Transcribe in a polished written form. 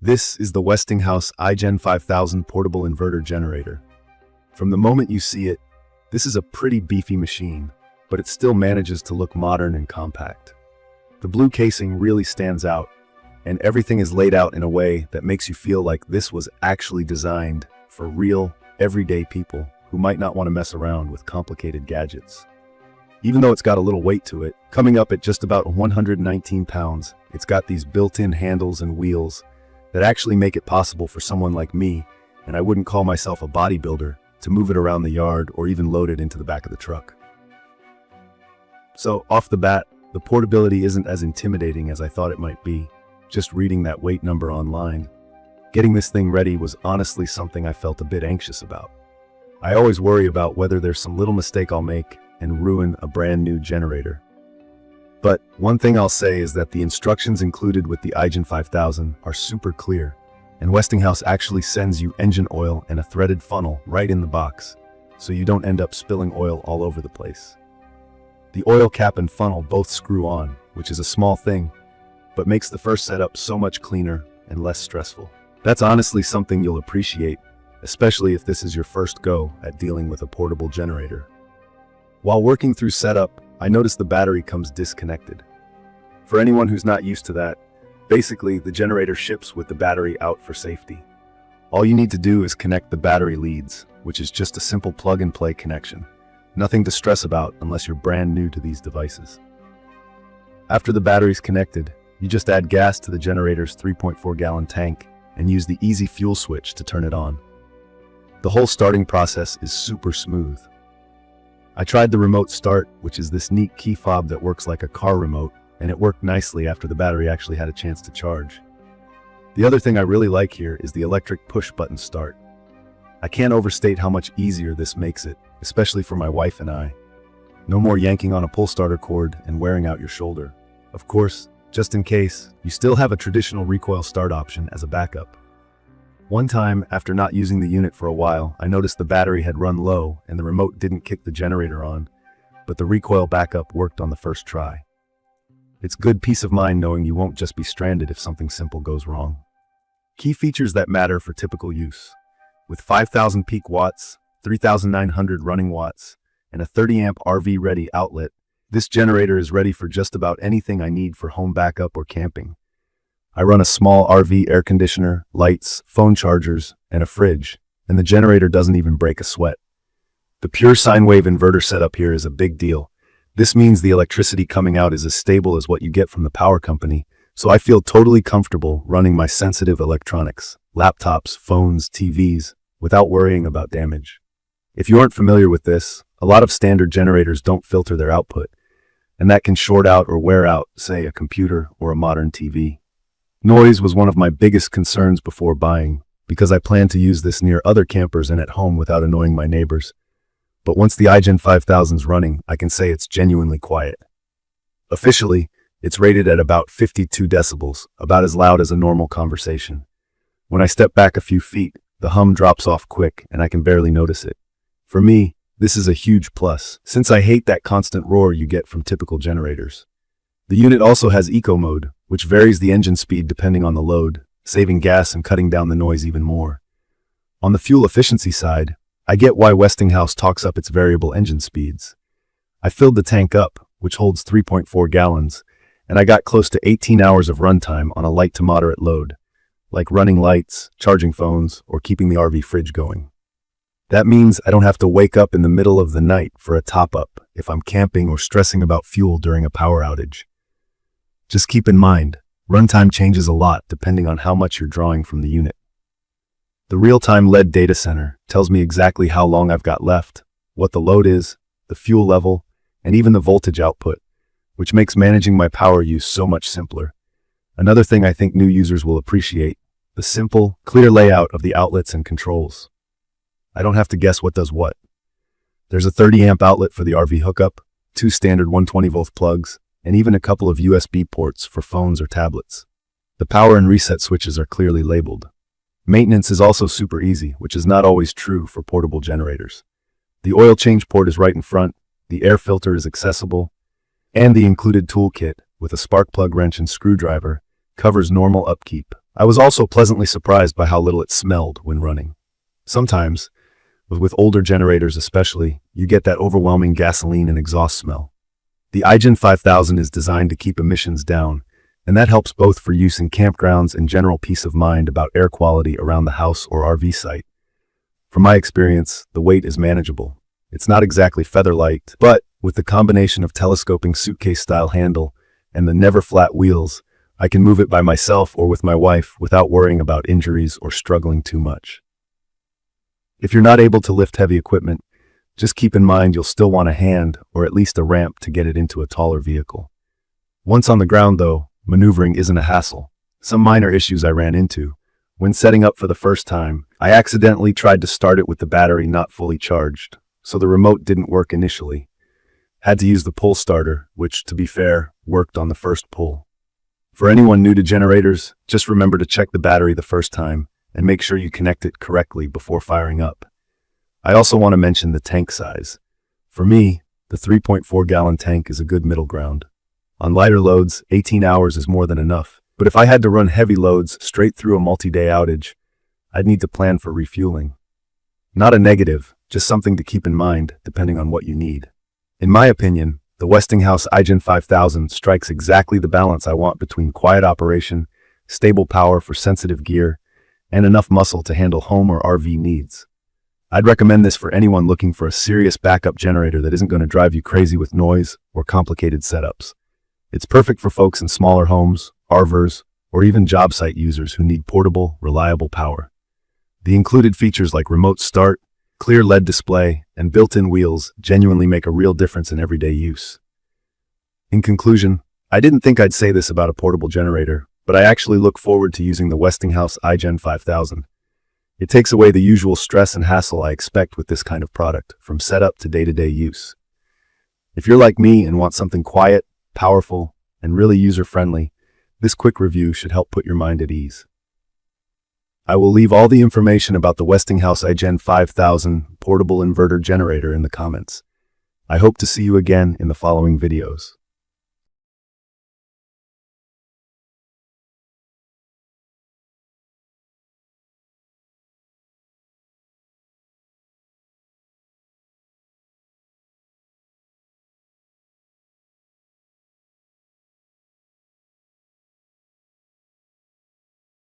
This is the Westinghouse iGen5000 portable inverter generator. From the moment you see it, this is a pretty beefy machine, but it still manages to look modern and compact. The blue casing really stands out, and everything is laid out in a way that makes you feel like this was actually designed for real, everyday people who might not want to mess around with complicated gadgets. Even though it's got a little weight to it, coming up at just about 119 pounds, it's got these built-in handles and wheels that actually make it possible for someone like me, and I wouldn't call myself a bodybuilder, to move it around the yard or even load it into the back of the truck. So, off the bat, the portability isn't as intimidating as I thought it might be, just reading that weight number online. Getting this thing ready was honestly something I felt a bit anxious about. I always worry about whether there's some little mistake I'll make and ruin a brand new generator. But one thing I'll say is that the instructions included with the iGen5000 are super clear, and Westinghouse actually sends you engine oil and a threaded funnel right in the box, so you don't end up spilling oil all over the place. The oil cap and funnel both screw on, which is a small thing, but makes the first setup so much cleaner and less stressful. That's honestly something you'll appreciate, especially if this is your first go at dealing with a portable generator. While working through setup, I noticed the battery comes disconnected. For anyone who's not used to that, basically the generator ships with the battery out for safety. All you need to do is connect the battery leads, which is just a simple plug-and-play connection. Nothing to stress about unless you're brand new to these devices. After the battery's connected, you just add gas to the generator's 3.4-gallon tank and use the easy fuel switch to turn it on. The whole starting process is super smooth. I tried the remote start, which is this neat key fob that works like a car remote, and it worked nicely after the battery actually had a chance to charge. The other thing I really like here is the electric push-button start. I can't overstate how much easier this makes it, especially for my wife and I. No more yanking on a pull starter cord and wearing out your shoulder. Of course, just in case, you still have a traditional recoil start option as a backup. One time, after not using the unit for a while, I noticed the battery had run low and the remote didn't kick the generator on, but the recoil backup worked on the first try. It's good peace of mind knowing you won't just be stranded if something simple goes wrong. Key features that matter for typical use. With 5,000 peak watts, 3,900 running watts, and a 30-amp RV-ready outlet, this generator is ready for just about anything I need for home backup or camping. I run a small RV air conditioner, lights, phone chargers, and a fridge, and the generator doesn't even break a sweat. The pure sine wave inverter setup here is a big deal. This means the electricity coming out is as stable as what you get from the power company, so I feel totally comfortable running my sensitive electronics, laptops, phones, TVs, without worrying about damage. If you aren't familiar with this, a lot of standard generators don't filter their output, and that can short out or wear out, say, a computer or a modern TV. Noise was one of my biggest concerns before buying, because I plan to use this near other campers and at home without annoying my neighbors. But once the iGen5000's running, I can say it's genuinely quiet. Officially, it's rated at about 52 decibels, about as loud as a normal conversation. When I step back a few feet, the hum drops off quick and I can barely notice it. For me, this is a huge plus, since I hate that constant roar you get from typical generators. The unit also has eco mode, which varies the engine speed depending on the load, saving gas and cutting down the noise even more. On the fuel efficiency side, I get why Westinghouse talks up its variable engine speeds. I filled the tank up, which holds 3.4 gallons, and I got close to 18 hours of runtime on a light to moderate load, like running lights, charging phones, or keeping the RV fridge going. That means I don't have to wake up in the middle of the night for a top-up if I'm camping or stressing about fuel during a power outage. Just keep in mind, runtime changes a lot depending on how much you're drawing from the unit. The real-time LED data center tells me exactly how long I've got left, what the load is, the fuel level, and even the voltage output, which makes managing my power use so much simpler. Another thing I think new users will appreciate, the simple, clear layout of the outlets and controls. I don't have to guess what does what. There's a 30-amp outlet for the RV hookup, 2 standard 120-volt plugs, and even a couple of USB ports for phones or tablets. The power and reset switches are clearly labeled. Maintenance is also super easy, which is not always true for portable generators. The oil change port is right in front, the air filter is accessible, and the included toolkit, with a spark plug wrench and screwdriver, covers normal upkeep, I was also pleasantly surprised by how little it smelled when running. Sometimes, with older generators especially, you get that overwhelming gasoline and exhaust smell. The iGen5000 is designed to keep emissions down, and that helps both for use in campgrounds and general peace of mind about air quality around the house or RV site. From my experience, the weight is manageable. It's not exactly feather-light, but with the combination of telescoping suitcase-style handle and the never-flat wheels, I can move it by myself or with my wife without worrying about injuries or struggling too much. If you're not able to lift heavy equipment, just keep in mind you'll still want a hand or at least a ramp to get it into a taller vehicle. Once on the ground, though, maneuvering isn't a hassle. Some minor issues I ran into. When setting up for the first time, I accidentally tried to start it with the battery not fully charged, so the remote didn't work initially. Had to use the pull starter, which, to be fair, worked on the first pull. For anyone new to generators, just remember to check the battery the first time and make sure you connect it correctly before firing up. I also want to mention the tank size. For me, the 3.4-gallon tank is a good middle ground. On lighter loads, 18 hours is more than enough, but if I had to run heavy loads straight through a multi-day outage, I'd need to plan for refueling. Not a negative, just something to keep in mind depending on what you need. In my opinion, the Westinghouse iGen5000 strikes exactly the balance I want between quiet operation, stable power for sensitive gear, and enough muscle to handle home or RV needs. I'd recommend this for anyone looking for a serious backup generator that isn't going to drive you crazy with noise or complicated setups. It's perfect for folks in smaller homes, RVers, or even job site users who need portable, reliable power. The included features like remote start, clear LED display, and built-in wheels genuinely make a real difference in everyday use. In conclusion, I didn't think I'd say this about a portable generator, but I actually look forward to using the Westinghouse iGen5000. It takes away the usual stress and hassle I expect with this kind of product, from setup to day-to-day use. If you're like me and want something quiet, powerful, and really user-friendly, this quick review should help put your mind at ease. I will leave all the information about the Westinghouse iGen5000 portable inverter generator in the comments. I hope to see you again in the following videos.